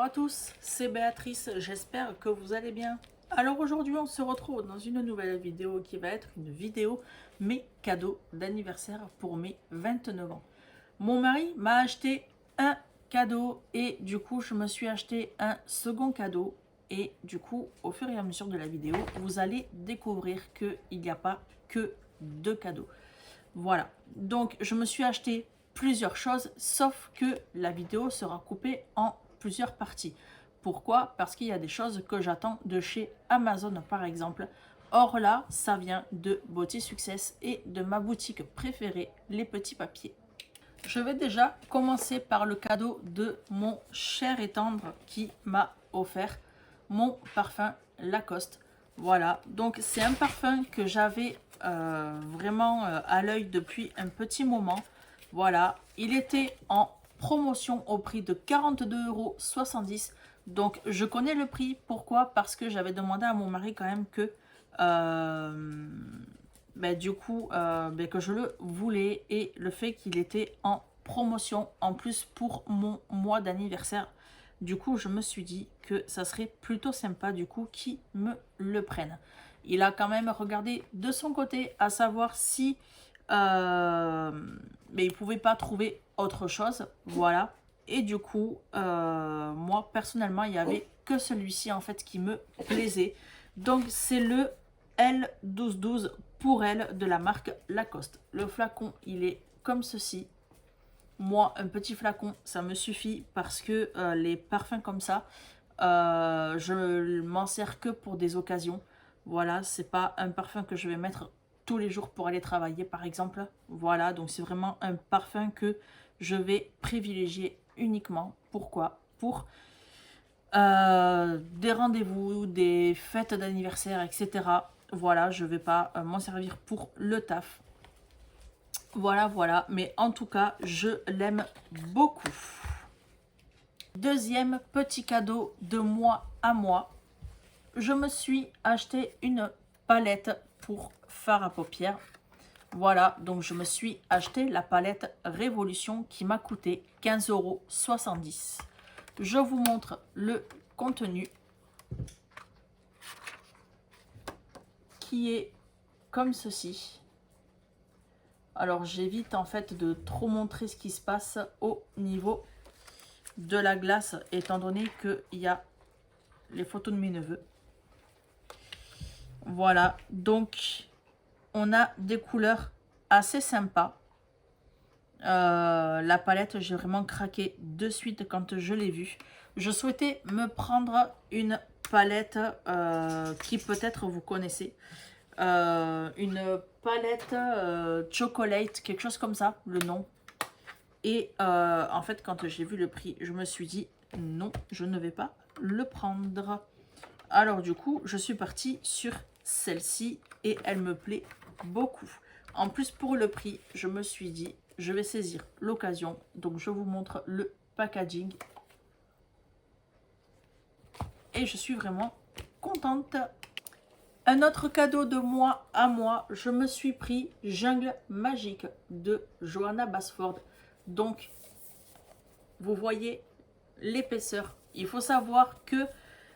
à tous, c'est Béatrice, j'espère que vous allez bien. Alors aujourd'hui on se retrouve dans une nouvelle vidéo qui va être une vidéo mes cadeaux d'anniversaire pour mes 29 ans. Mon mari m'a acheté un cadeau et du coup je me suis acheté un second cadeau et du coup au fur et à mesure de la vidéo vous allez découvrir qu'il n'y a pas que deux cadeaux. Voilà, donc je me suis acheté plusieurs choses, sauf que la vidéo sera coupée en plusieurs parties. Pourquoi? Parce qu'il y a des choses que j'attends de chez Amazon par exemple. Or là, ça vient de Beauty Success et de ma boutique préférée, Les Petits Papiers. Je vais déjà commencer par le cadeau de mon cher et tendre qui m'a offert mon parfum Lacoste. Voilà, donc c'est un parfum que j'avais vraiment à l'œil depuis un petit moment. Voilà, il était en promotion au prix de 42,70 €. Donc je connais le prix, pourquoi? Parce que j'avais demandé à mon mari quand même que du coup que je le voulais, et le fait qu'il était en promotion en plus pour mon mois d'anniversaire, du coup je me suis dit que ça serait plutôt sympa du coup qu'il me le prenne. Il a quand même regardé de son côté à savoir si mais il pouvait pas trouver autre chose, voilà, et du coup moi personnellement il y avait que celui-ci en fait qui me plaisait, donc c'est le L1212 pour elle de la marque Lacoste. Le flacon il est comme ceci. Moi un petit flacon ça me suffit parce que les parfums comme ça je m'en sers que pour des occasions. Voilà, c'est pas un parfum que je vais mettre tous les jours pour aller travailler par exemple. Voilà, donc c'est vraiment un parfum que je vais privilégier uniquement. Pourquoi? Pour des rendez-vous, des fêtes d'anniversaire, etc. Voilà, je vais pas m'en servir pour le taf. Voilà, mais en tout cas, je l'aime beaucoup. Deuxième petit cadeau de moi à moi, je me suis acheté une palette pour fard à paupières. Voilà, donc je me suis acheté la palette Révolution qui m'a coûté 15,70 €. Je vous montre le contenu qui est comme ceci. Alors j'évite en fait de trop montrer ce qui se passe au niveau de la glace étant donné qu'il y a les photos de mes neveux. Voilà, donc on a des couleurs assez sympas. La palette, j'ai vraiment craqué de suite quand je l'ai vue. Je souhaitais me prendre une palette qui peut-être vous connaissez. Une palette chocolate, quelque chose comme ça, le nom. Et en fait, quand j'ai vu le prix, je me suis dit non, je ne vais pas le prendre. Alors du coup, je suis partie sur celle-ci et elle me plaît beaucoup. En plus, pour le prix, je me suis dit, je vais saisir l'occasion. Donc, je vous montre le packaging. Et je suis vraiment contente. Un autre cadeau de moi à moi, je me suis pris Jungle Magique de Johanna Basford. Donc, vous voyez l'épaisseur. Il faut savoir que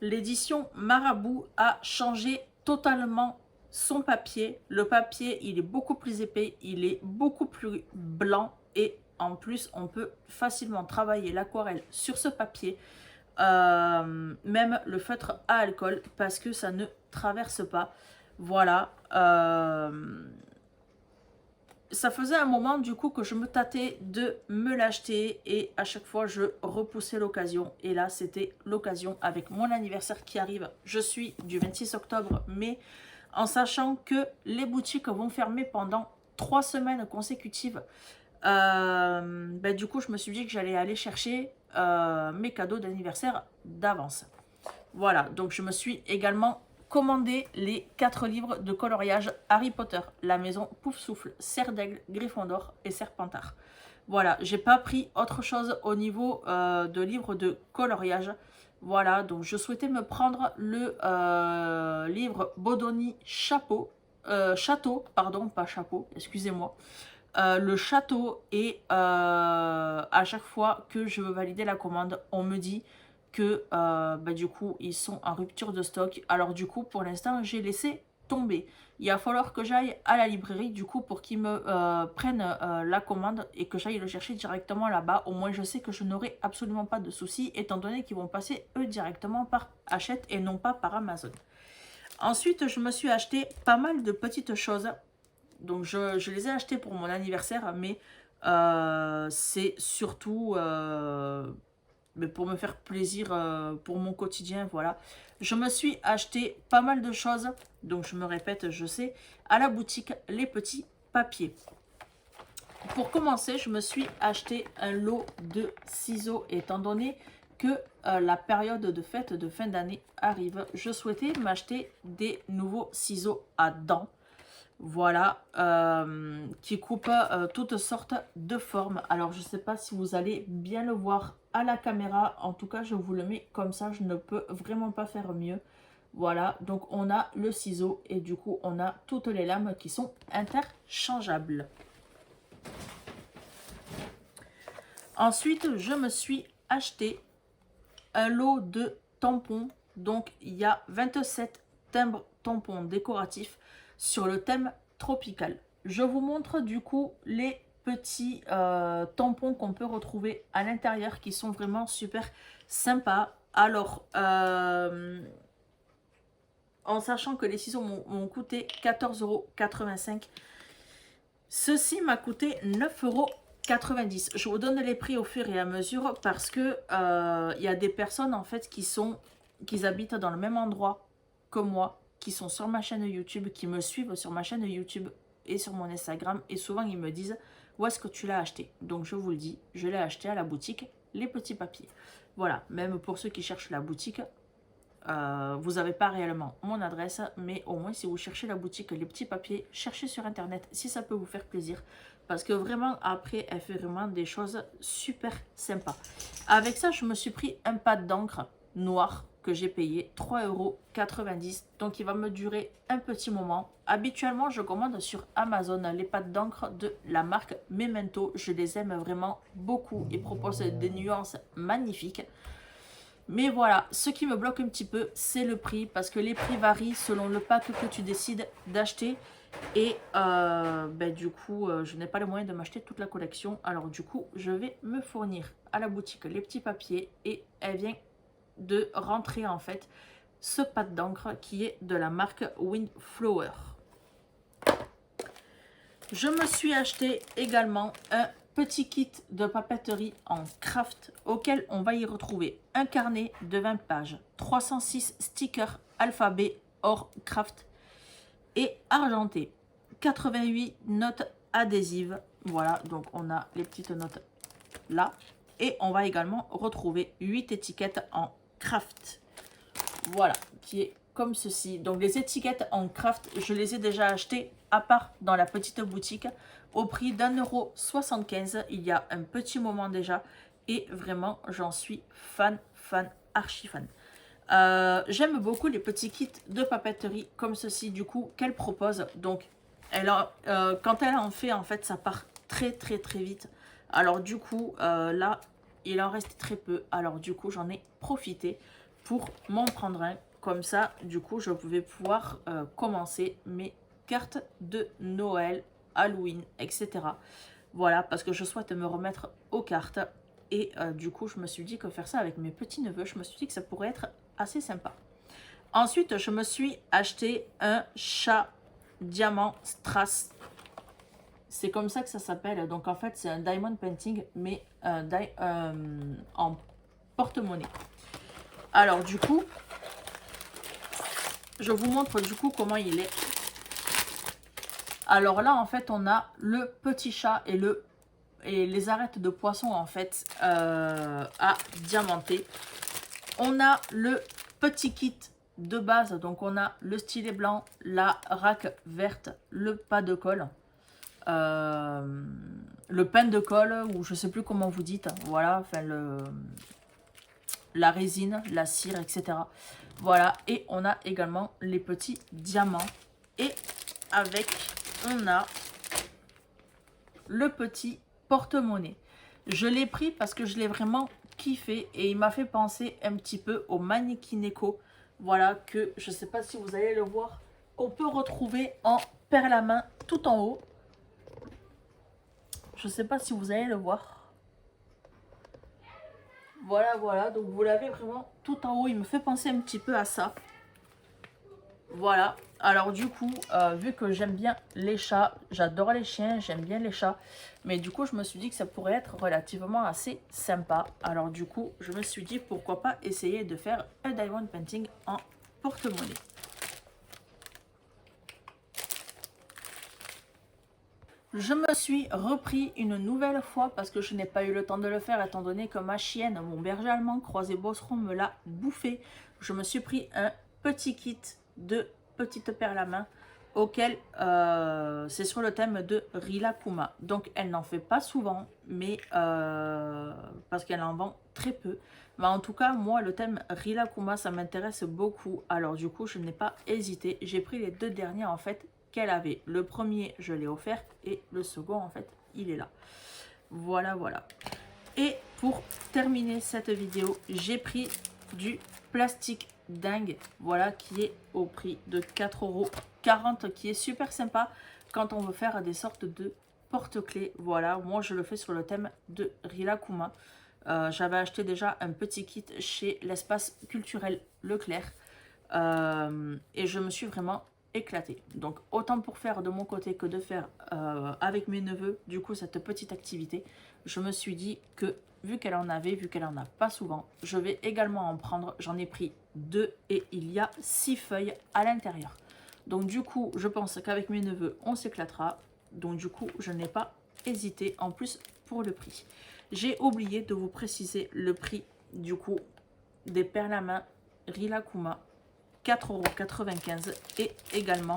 l'édition Marabout a changé totalement son papier. Le papier, il est beaucoup plus épais, il est beaucoup plus blanc et en plus, on peut facilement travailler l'aquarelle sur ce papier. Même le feutre à alcool parce que ça ne traverse pas. Voilà. Ça faisait un moment du coup que je me tâtais de me l'acheter et à chaque fois je repoussais l'occasion, et là c'était l'occasion avec mon anniversaire qui arrive. Je suis du 26 octobre, mais en sachant que les boutiques vont fermer pendant 3 semaines consécutives, du coup je me suis dit que j'allais aller chercher mes cadeaux d'anniversaire d'avance. Voilà, donc je me suis également commandé les 4 livres de coloriage Harry Potter, la maison Poufsouffle, Serre d'Aigle, Gryffondor et Serpentard. Voilà, j'ai pas pris autre chose au niveau de livres de coloriage. Voilà, donc je souhaitais me prendre le livre Bodoni Château, pardon, pas chapeau, excusez-moi. Le château, et à chaque fois que je veux valider la commande, on me dit que du coup ils sont en rupture de stock. Alors du coup pour l'instant j'ai laissé tomber. Il va falloir que j'aille à la librairie du coup pour qu'ils me prennent la commande et que j'aille le chercher directement là-bas. Au moins je sais que je n'aurai absolument pas de soucis étant donné qu'ils vont passer eux directement par Hachette et non pas par Amazon. Ensuite je me suis acheté pas mal de petites choses. Donc je les ai achetées pour mon anniversaire, mais c'est surtout mais pour me faire plaisir pour mon quotidien, voilà. Je me suis acheté pas mal de choses, donc je me répète, je sais, à la boutique Les Petits Papiers. Pour commencer, je me suis acheté un lot de ciseaux, étant donné que la période de fête de fin d'année arrive. Je souhaitais m'acheter des nouveaux ciseaux à dents. Voilà, qui coupe toutes sortes de formes. Alors, je ne sais pas si vous allez bien le voir à la caméra. En tout cas, je vous le mets comme ça. Je ne peux vraiment pas faire mieux. Voilà, donc on a le ciseau et du coup, on a toutes les lames qui sont interchangeables. Ensuite, je me suis acheté un lot de tampons. Donc, il y a 27 timbres tampons décoratifs sur le thème tropical. Je vous montre du coup les petits tampons qu'on peut retrouver à l'intérieur qui sont vraiment super sympas. Alors, en sachant que les ciseaux m'ont coûté 14,85 €, ceci m'a coûté 9,90 €. Je vous donne les prix au fur et à mesure parce que y a des personnes en fait qui habitent dans le même endroit que moi, qui sont sur ma chaîne YouTube, qui me suivent sur ma chaîne YouTube et sur mon Instagram, et souvent ils me disent où est-ce que tu l'as acheté. Donc je vous le dis, je l'ai acheté à la boutique Les Petits Papiers. Voilà, même pour ceux qui cherchent la boutique, vous n'avez pas réellement mon adresse, mais au moins si vous cherchez la boutique Les Petits Papiers, cherchez sur internet si ça peut vous faire plaisir, parce que vraiment après elle fait vraiment des choses super sympas. Avec ça je me suis pris un pad d'encre noir que j'ai payé 3,90 €, donc il va me durer un petit moment. Habituellement je commande sur Amazon les pads d'encre de la marque Memento, je les aime vraiment beaucoup et proposent des nuances magnifiques. Mais voilà, ce qui me bloque un petit peu, c'est le prix, parce que les prix varient selon le pack que tu décides d'acheter. Et du coup, je n'ai pas les moyens de m'acheter toute la collection. Alors du coup, je vais me fournir à la boutique Les Petits Papiers et elle vient de rentrer en fait ce pad d'encre qui est de la marque Windflower. Je me suis acheté également un petit kit de papeterie en craft auquel on va y retrouver un carnet de 20 pages, 306 stickers alphabet hors craft et argenté, 88 notes adhésives. Voilà, donc on a les petites notes là. Et on va également retrouver 8 étiquettes en craft. Voilà, qui est comme ceci. Donc les étiquettes en craft, je les ai déjà achetées à part dans la petite boutique au prix d'1,75 € il y a un petit moment déjà. Et vraiment, j'en suis fan, archi fan. J'aime beaucoup les petits kits de papeterie comme ceci du coup qu'elle propose. Donc quand elle en fait ça part très vite. Alors du coup là il en reste très peu, alors du coup j'en ai profité pour m'en prendre un. Comme ça du coup je pouvais pouvoir commencer mes cartes de Noël, Halloween, etc. Voilà, parce que je souhaite me remettre aux cartes. Et du coup je me suis dit que faire ça avec mes petits neveux, je me suis dit que ça pourrait être assez sympa. Ensuite je me suis acheté un chat diamant strass. C'est comme ça que ça s'appelle. Donc en fait c'est un diamond painting, mais en porte-monnaie. Alors du coup je vous montre du coup comment il est. Alors là en fait on a le petit chat et les arêtes de poisson en fait à diamanter. On a le petit kit de base, donc on a le stylet blanc, la raque verte, le pas de colle, le pain de colle, ou je sais plus comment vous dites, voilà, enfin la résine, la cire, etc. Voilà, et on a également les petits diamants. Et avec, on a le petit porte-monnaie. Je l'ai pris parce que je l'ai vraiment kiffé et il m'a fait penser un petit peu au Manekineko. Voilà, que je ne sais pas si vous allez le voir, on peut retrouver en perle-à-main tout en haut. Je ne sais pas si vous allez le voir. Voilà, voilà, donc vous l'avez vraiment tout en haut. Il me fait penser un petit peu à ça. Voilà, alors du coup, vu que j'aime bien les chats, j'adore les chiens, j'aime bien les chats. Mais du coup, je me suis dit que ça pourrait être relativement assez sympa. Alors du coup, je me suis dit pourquoi pas essayer de faire un diamond painting en porte-monnaie. Je me suis repris une nouvelle fois parce que je n'ai pas eu le temps de le faire étant donné que ma chienne, mon berger allemand croisé bosseron, me l'a bouffé. Je me suis pris un petit kit de petites perles à main auquel c'est sur le thème de Rilakkuma. Donc elle n'en fait pas souvent, mais parce qu'elle en vend très peu. Mais en tout cas, moi, le thème Rilakkuma, ça m'intéresse beaucoup. Alors du coup, je n'ai pas hésité. J'ai pris les deux derniers en fait qu'elle avait. Le premier, je l'ai offert et le second, en fait, il est là. Voilà, voilà. Et pour terminer cette vidéo, j'ai pris du plastique dingue, voilà, qui est au prix de 4,40 €, qui est super sympa quand on veut faire des sortes de porte-clés. Voilà, moi je le fais sur le thème de Rilakkuma. J'avais acheté déjà un petit kit chez l'espace culturel Leclerc et je me suis vraiment éclaté. Donc autant pour faire de mon côté que de faire avec mes neveux, du coup cette petite activité, je me suis dit que vu qu'elle en avait, vu qu'elle en a pas souvent, je vais également en prendre. J'en ai pris 2 et il y a 6 feuilles à l'intérieur. Donc du coup, je pense qu'avec mes neveux, on s'éclatera. Donc du coup, je n'ai pas hésité. En plus, pour le prix, j'ai oublié de vous préciser le prix du coup des perles à main Rilakkuma, 4,95 € et également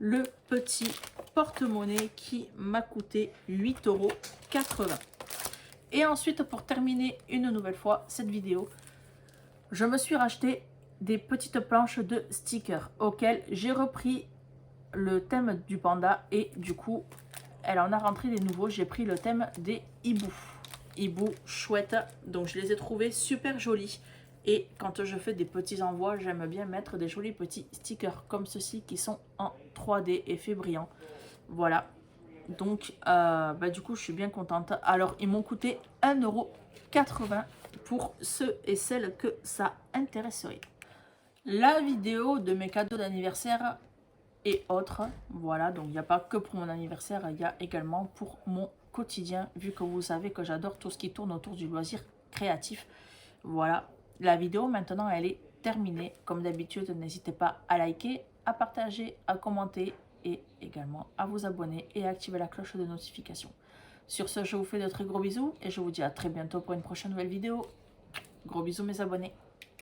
le petit porte-monnaie qui m'a coûté 8,80 €. Et ensuite, pour terminer une nouvelle fois cette vidéo, je me suis racheté des petites planches de stickers auxquelles j'ai repris le thème du panda et du coup, elle en a rentré des nouveaux. J'ai pris le thème des hiboux. Hiboux chouettes, donc je les ai trouvés super jolis. Et quand je fais des petits envois, j'aime bien mettre des jolis petits stickers comme ceux-ci qui sont en 3D effet brillant. Voilà. Donc, du coup, je suis bien contente. Alors, ils m'ont coûté 1,80 € pour ceux et celles que ça intéresserait. La vidéo de mes cadeaux d'anniversaire et autres. Voilà, donc il n'y a pas que pour mon anniversaire, il y a également pour mon quotidien, vu que vous savez que j'adore tout ce qui tourne autour du loisir créatif. Voilà, la vidéo maintenant, elle est terminée. Comme d'habitude, n'hésitez pas à liker, à partager, à commenter et également à vous abonner et à activer la cloche de notification. Sur ce, je vous fais de très gros bisous et je vous dis à très bientôt pour une prochaine nouvelle vidéo. Gros bisous mes abonnés.